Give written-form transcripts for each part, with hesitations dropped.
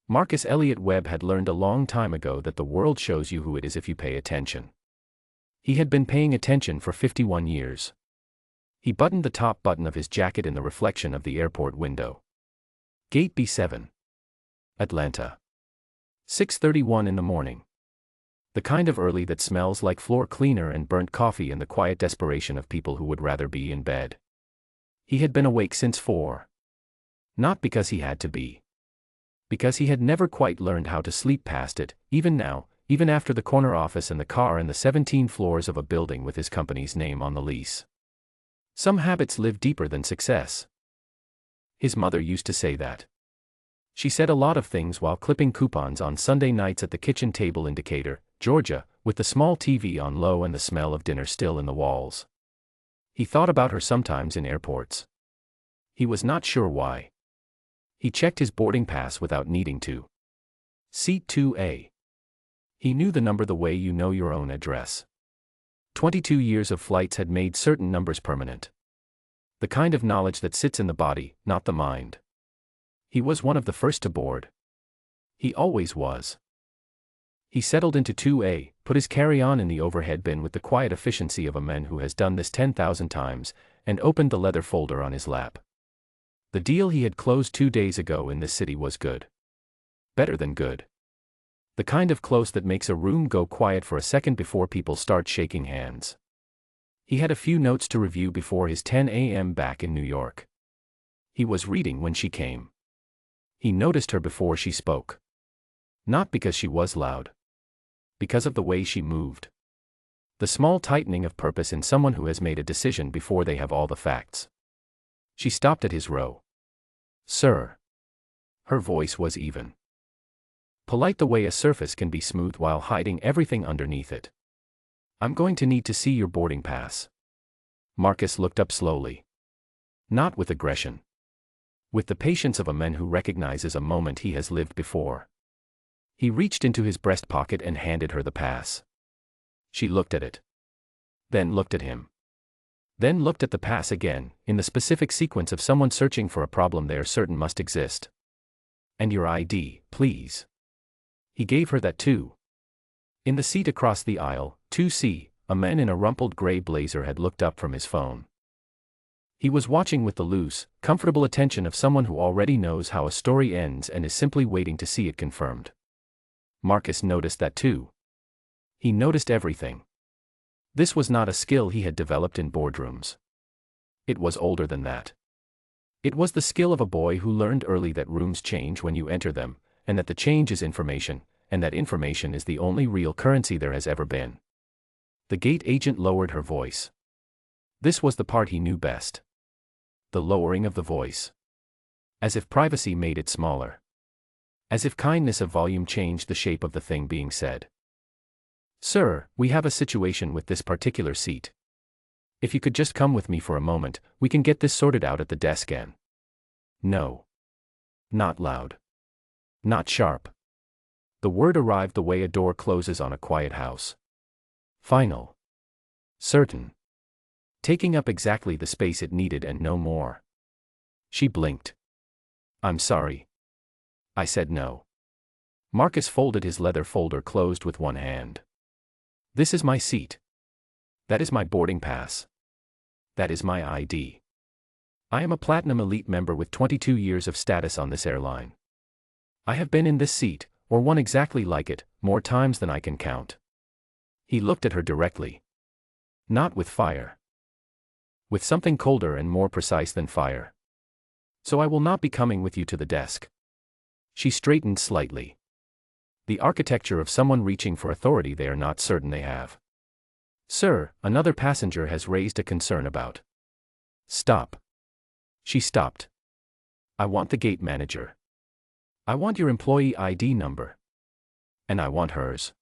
Marcus Elliot Webb had learned a long time ago that the world shows you who it is if you pay attention. He had been paying attention for 51 years. He buttoned the top button of his jacket in the reflection of the airport window. Gate B7. Atlanta. 6:31 in the morning. The kind of early that smells like floor cleaner and burnt coffee and the quiet desperation of people who would rather be in bed. He had been awake since 4. Not because he had to be. Because he had never quite learned how to sleep past it, even now, even after the corner office and the car and the 17 floors of a building with his company's name on the lease. Some habits live deeper than success. His mother used to say that. She said a lot of things while clipping coupons on Sunday nights at the kitchen table in Decatur, Georgia, with the small TV on low and the smell of dinner still in the walls. He thought about her sometimes in airports. He was not sure why. He checked his boarding pass without needing to. Seat 2A. He knew the number the way you know your own address. 22 years of flights had made certain numbers permanent. The kind of knowledge that sits in the body, not the mind. He was one of the first to board. He always was. He settled into 2A, put his carry-on in the overhead bin with the quiet efficiency of a man who has done this 10,000 times, and opened the leather folder on his lap. The deal he had closed 2 days ago in this city was good. Better than good. The kind of close that makes a room go quiet for a second before people start shaking hands. He had a few notes to review before his 10 a.m. back in New York. He was reading when she came. He noticed her before she spoke. Not because she was loud. Because of the way she moved. The small tightening of purpose in someone who has made a decision before they have all the facts. She stopped at his row. "Sir." Her voice was even. Polite the way a surface can be smooth while hiding everything underneath it. "I'm going to need to see your boarding pass." Marcus looked up slowly. Not with aggression. With the patience of a man who recognizes a moment he has lived before. He reached into his breast pocket and handed her the pass. She looked at it. Then looked at him. Then looked at the pass again, in the specific sequence of someone searching for a problem they are certain must exist. "And your ID, please." He gave her that too. In the seat across the aisle, 2C, a man in a rumpled gray blazer had looked up from his phone. He was watching with the loose, comfortable attention of someone who already knows how a story ends and is simply waiting to see it confirmed. Marcus noticed that too. He noticed everything. This was not a skill he had developed in boardrooms. It was older than that. It was the skill of a boy who learned early that rooms change when you enter them, and that the change is information, and that information is the only real currency there has ever been. The gate agent lowered her voice. This was the part he knew best. The lowering of the voice. As if privacy made it smaller. As if kindness of volume changed the shape of the thing being said. "Sir, we have a situation with this particular seat. If you could just come with me for a moment, we can get this sorted out at the desk and." No. Not loud. Not sharp. The word arrived the way a door closes on a quiet house. Final. Certain. Taking up exactly the space it needed and no more. She blinked. "I'm sorry. I said no." Marcus folded his leather folder closed with one hand. "This is my seat. That is my boarding pass. That is my ID. I am a Platinum Elite member with 22 years of status on this airline. I have been in this seat, or one exactly like it, more times than I can count." He looked at her directly. Not with fire. With something colder and more precise than fire. "So I will not be coming with you to the desk." She straightened slightly. The architecture of someone reaching for authority they are not certain they have. "Sir, another passenger has raised a concern about." "Stop." She stopped. "I want the gate manager. I want your employee ID number. And I want hers."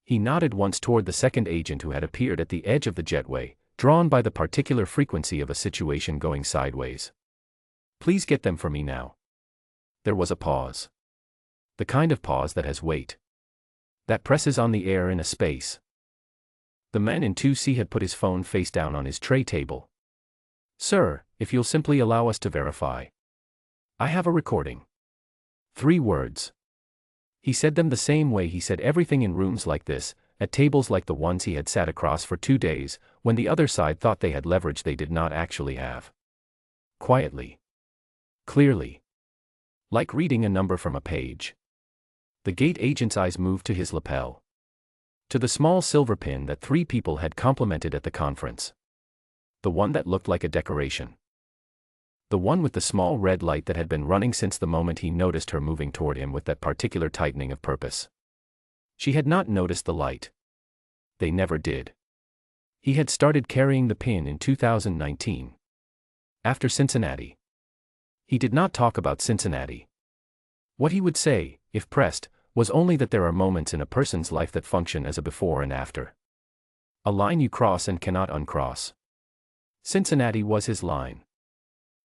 He nodded once toward the second agent who had appeared at the edge of the jetway, drawn by the particular frequency of a situation going sideways. "Please get them for me now." There was a pause. The kind of pause that has weight. That presses on the air in a space. The man in 2C had put his phone face down on his tray table. "Sir, if you'll simply allow us to verify. I have a recording." 3 words. He said them the same way he said everything in rooms like this, at tables like the ones he had sat across for 2 days, when the other side thought they had leverage they did not actually have. Quietly. Clearly. Like reading a number from a page. The gate agent's eyes moved to his lapel. To the small silver pin that 3 people had complimented at the conference. The one that looked like a decoration. The one with the small red light that had been running since the moment he noticed her moving toward him with that particular tightening of purpose. She had not noticed the light. They never did. He had started carrying the pin in 2019. After Cincinnati. He did not talk about Cincinnati. What he would say, if pressed, was only that there are moments in a person's life that function as a before and after. A line you cross and cannot uncross. Cincinnati was his line.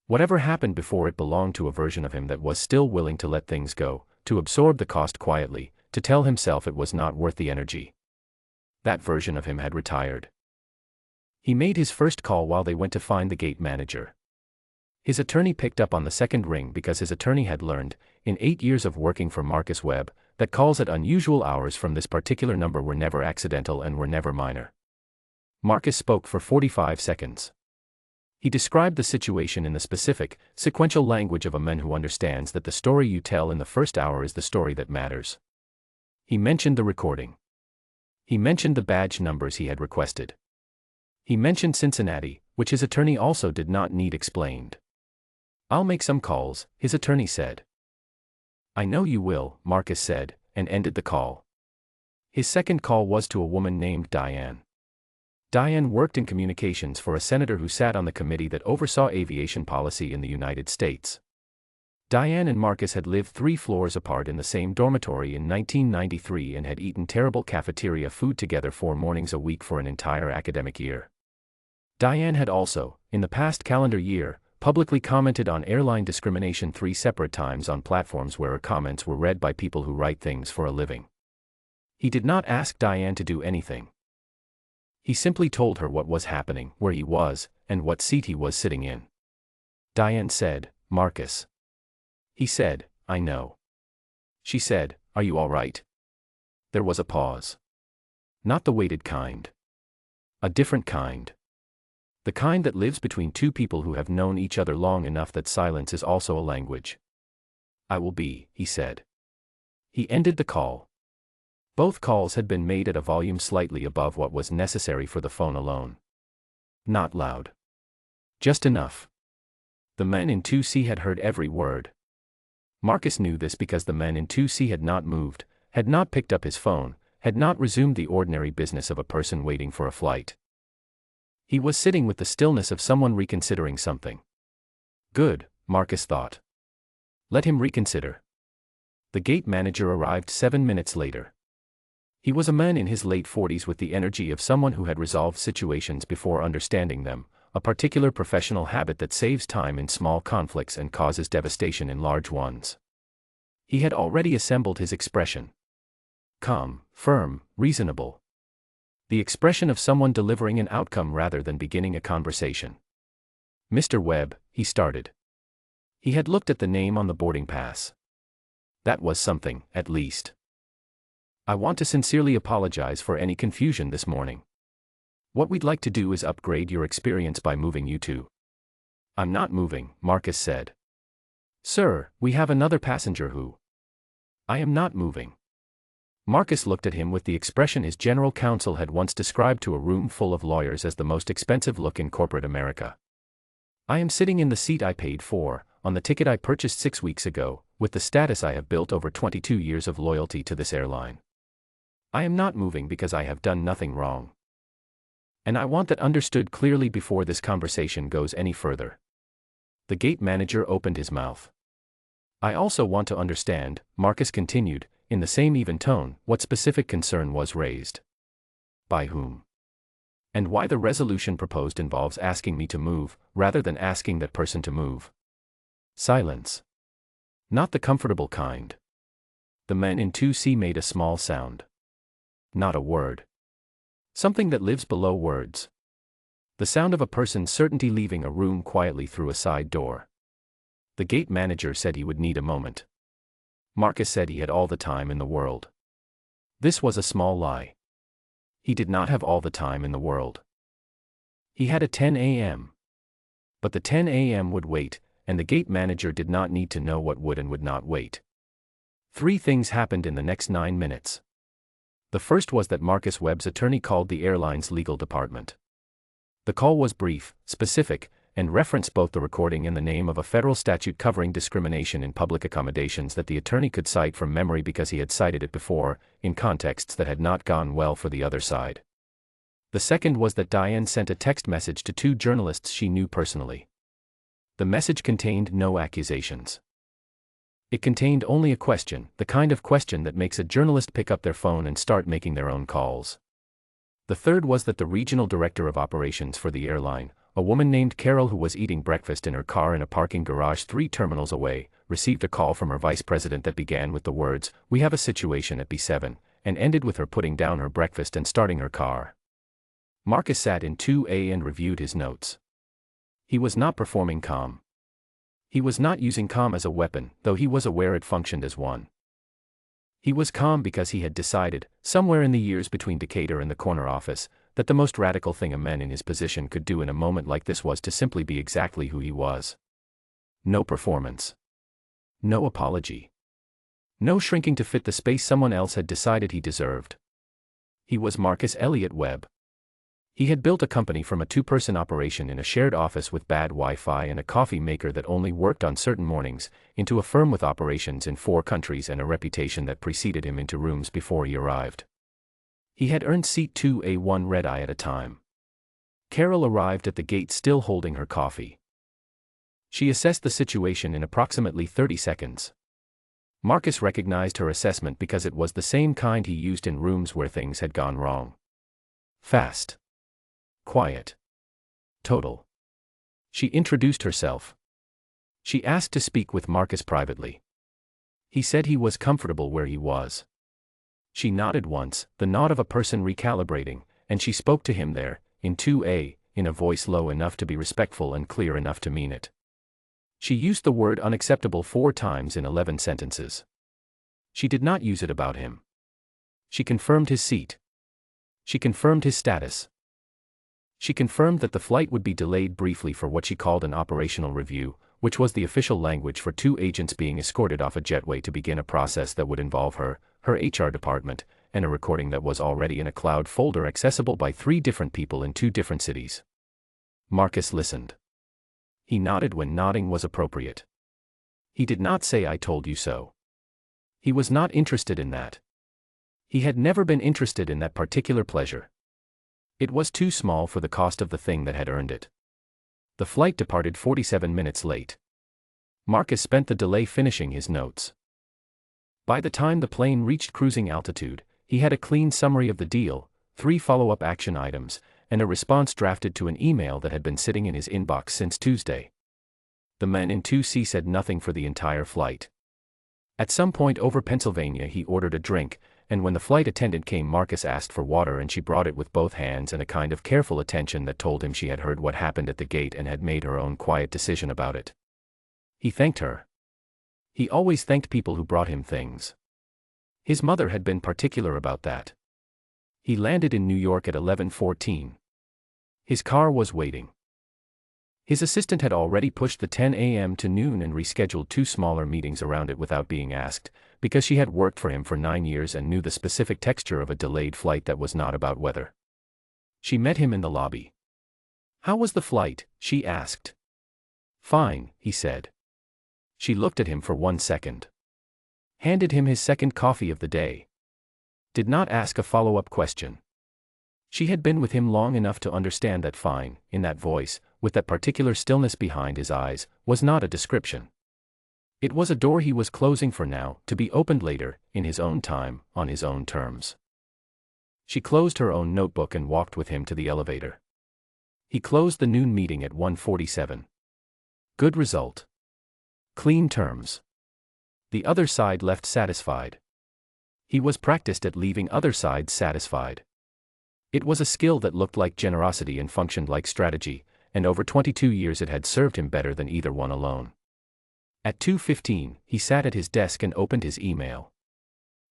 Whatever happened before it belonged to a version of him that was still willing to let things go, to absorb the cost quietly, to tell himself it was not worth the energy. That version of him had retired. He made his first call while they went to find the gate manager. His attorney picked up on the second ring because his attorney had learned, in 8 years of working for Marcus Webb, that calls at unusual hours from this particular number were never accidental and were never minor. Marcus spoke for 45 seconds. He described the situation in the specific, sequential language of a man who understands that the story you tell in the first hour is the story that matters. He mentioned the recording. He mentioned the badge numbers he had requested. He mentioned Cincinnati, which his attorney also did not need explained. "I'll make some calls," his attorney said. "I know you will," Marcus said, and ended the call. His second call was to a woman named Diane. Diane worked in communications for a senator who sat on the committee that oversaw aviation policy in the United States. Diane and Marcus had lived 3 floors apart in the same dormitory in 1993 and had eaten terrible cafeteria food together 4 mornings a week for an entire academic year. Diane had also, in the past calendar year, publicly commented on airline discrimination 3 separate times on platforms where her comments were read by people who write things for a living. He did not ask Diane to do anything. He simply told her what was happening, where he was, and what seat he was sitting in. Diane said, "Marcus." He said, "I know." She said, "Are you all right?" There was a pause. Not the weighted kind. A different kind. The kind that lives between 2 people who have known each other long enough that silence is also a language. "I will be," he said. He ended the call. Both calls had been made at a volume slightly above what was necessary for the phone alone. Not loud. Just enough. The man in 2C had heard every word. Marcus knew this because the man in 2C had not moved, had not picked up his phone, had not resumed the ordinary business of a person waiting for a flight. He was sitting with the stillness of someone reconsidering something. Good, Marcus thought. Let him reconsider. The gate manager arrived 7 minutes later. He was a man in his late 40s with the energy of someone who had resolved situations before understanding them, a particular professional habit that saves time in small conflicts and causes devastation in large ones. He had already assembled his expression. Calm, firm, reasonable. The expression of someone delivering an outcome rather than beginning a conversation. "Mr. Webb," he started. He had looked at the name on the boarding pass. That was something, at least. "I want to sincerely apologize for any confusion this morning. What we'd like to do is upgrade your experience by moving you to." "I'm not moving," Marcus said. "Sir, we have another passenger who." "I am not moving." Marcus looked at him with the expression his general counsel had once described to a room full of lawyers as the most expensive look in corporate America. "I am sitting in the seat I paid for, on the ticket I purchased 6 weeks ago, with the status I have built over 22 years of loyalty to this airline. I am not moving because I have done nothing wrong. And I want that understood clearly before this conversation goes any further." The gate manager opened his mouth. "I also want to understand," Marcus continued, in the same even tone, "what specific concern was raised. By whom? And why the resolution proposed involves asking me to move, rather than asking that person to move." Silence. Not the comfortable kind. The man in 2C made a small sound. Not a word. Something that lives below words. The sound of a person's certainty leaving a room quietly through a side door. The gate manager said he would need a moment. Marcus said he had all the time in the world. This was a small lie. He did not have all the time in the world. He had a 10 a.m. But the 10 a.m. would wait, and the gate manager did not need to know what would and would not wait. 3 things happened in the next 9 minutes. The first was that Marcus Webb's attorney called the airline's legal department. The call was brief, specific, and referenced both the recording and the name of a federal statute covering discrimination in public accommodations that the attorney could cite from memory because he had cited it before, in contexts that had not gone well for the other side. The second was that Diane sent a text message to 2 journalists she knew personally. The message contained no accusations. It contained only a question, the kind of question that makes a journalist pick up their phone and start making their own calls. The third was that the regional director of operations for the airline, a woman named Carol who was eating breakfast in her car in a parking garage 3 terminals away, received a call from her vice president that began with the words, "We have a situation at B7, and ended with her putting down her breakfast and starting her car. Marcus sat in 2A and reviewed his notes. He was not performing calm. He was not using calm as a weapon, though he was aware it functioned as one. He was calm because he had decided, somewhere in the years between Decatur and the corner office, that the most radical thing a man in his position could do in a moment like this was to simply be exactly who he was. No performance. No apology. No shrinking to fit the space someone else had decided he deserved. He was Marcus Elliott Webb. He had built a company from a 2-person operation in a shared office with bad Wi-Fi and a coffee maker that only worked on certain mornings, into a firm with operations in 4 countries and a reputation that preceded him into rooms before he arrived. He had earned seat 2A1 red-eye at a time. Carol arrived at the gate still holding her coffee. She assessed the situation in approximately 30 seconds. Marcus recognized her assessment because it was the same kind he used in rooms where things had gone wrong. Fast. Quiet. Total. She introduced herself. She asked to speak with Marcus privately. He said he was comfortable where he was. She nodded once, the nod of a person recalibrating, and she spoke to him there, in 2A, in a voice low enough to be respectful and clear enough to mean it. She used the word unacceptable 4 times in 11 sentences. She did not use it about him. She confirmed his seat. She confirmed his status. She confirmed that the flight would be delayed briefly for what she called an operational review, which was the official language for 2 agents being escorted off a jetway to begin a process that would involve her HR department, and a recording that was already in a cloud folder accessible by 3 different people in 2 different cities. Marcus listened. He nodded when nodding was appropriate. He did not say "I told you so." He was not interested in that. He had never been interested in that particular pleasure. It was too small for the cost of the thing that had earned it. The flight departed 47 minutes late. Marcus spent the delay finishing his notes. By the time the plane reached cruising altitude, he had a clean summary of the deal, 3 follow-up action items, and a response drafted to an email that had been sitting in his inbox since Tuesday. The men in 2C said nothing for the entire flight. At some point over Pennsylvania he ordered a drink, and when the flight attendant came Marcus asked for water and she brought it with both hands and a kind of careful attention that told him she had heard what happened at the gate and had made her own quiet decision about it. He thanked her. He always thanked people who brought him things. His mother had been particular about that. He landed in New York at 11:14. His car was waiting. His assistant had already pushed the 10 a.m. to noon and rescheduled 2 smaller meetings around it without being asked, because she had worked for him for 9 years and knew the specific texture of a delayed flight that was not about weather. She met him in the lobby. "How was the flight?" she asked. "Fine," he said. She looked at him for 1 second. Handed him his second coffee of the day. Did not ask a follow-up question. She had been with him long enough to understand that fine, in that voice, with that particular stillness behind his eyes, was not a description. It was a door he was closing for now, to be opened later, in his own time, on his own terms. She closed her own notebook and walked with him to the elevator. He closed the noon meeting at 1:47. Good result. Clean terms. The other side left satisfied. He was practiced at leaving other sides satisfied. It was a skill that looked like generosity and functioned like strategy, and over 22 years it had served him better than either one alone. At 2:15, he sat at his desk and opened his email.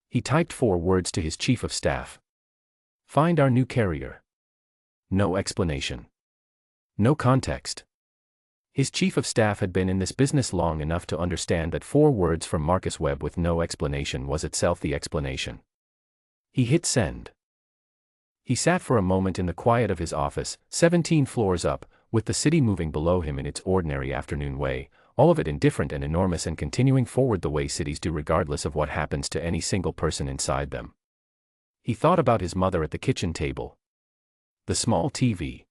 He typed 4 words to his chief of staff. Find our new carrier. No explanation. No context. His chief of staff had been in this business long enough to understand that 4 words from Marcus Webb with no explanation was itself the explanation. He hit send. He sat for a moment in the quiet of his office, 17 floors up, with the city moving below him in its ordinary afternoon way, all of it indifferent and enormous and continuing forward the way cities do regardless of what happens to any single person inside them. He thought about his mother at the kitchen table. The small TV.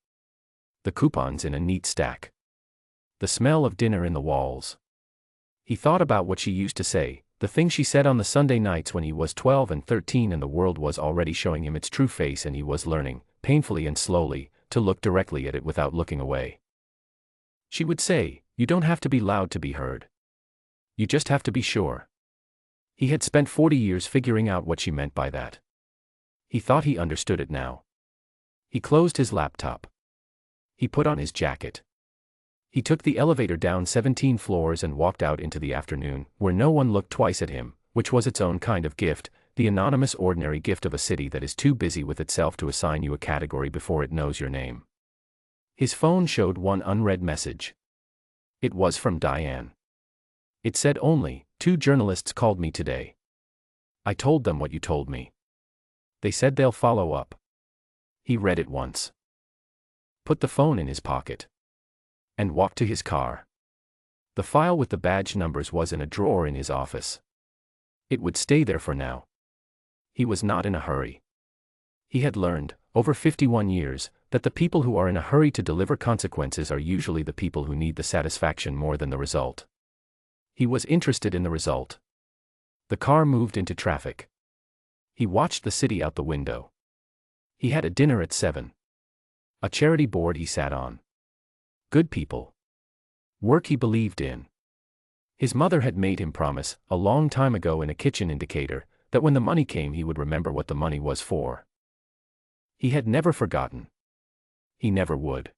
The coupons in a neat stack. The smell of dinner in the walls. He thought about what she used to say, the things she said on the Sunday nights when he was 12 and 13 and the world was already showing him its true face and he was learning, painfully and slowly, to look directly at it without looking away. She would say, "You don't have to be loud to be heard. You just have to be sure." He had spent 40 years figuring out what she meant by that. He thought he understood it now. He closed his laptop. He put on his jacket. He took the elevator down 17 floors and walked out into the afternoon, where no one looked twice at him, which was its own kind of gift, the anonymous ordinary gift of a city that is too busy with itself to assign you a category before it knows your name. His phone showed one unread message. It was from Diane. It said only, 2 journalists called me today. I told them what you told me. They said they'll follow up. He read it once. Put the phone in his pocket. And walked to his car. The file with the badge numbers was in a drawer in his office. It would stay there for now. He was not in a hurry. He had learned, over 51 years, that the people who are in a hurry to deliver consequences are usually the people who need the satisfaction more than the result. He was interested in the result. The car moved into traffic. He watched the city out the window. He had a dinner at 7. A charity board he sat on. Good people. Work he believed in. His mother had made him promise, a long time ago in a kitchen indicator, that when the money came he would remember what the money was for. He had never forgotten. He never would.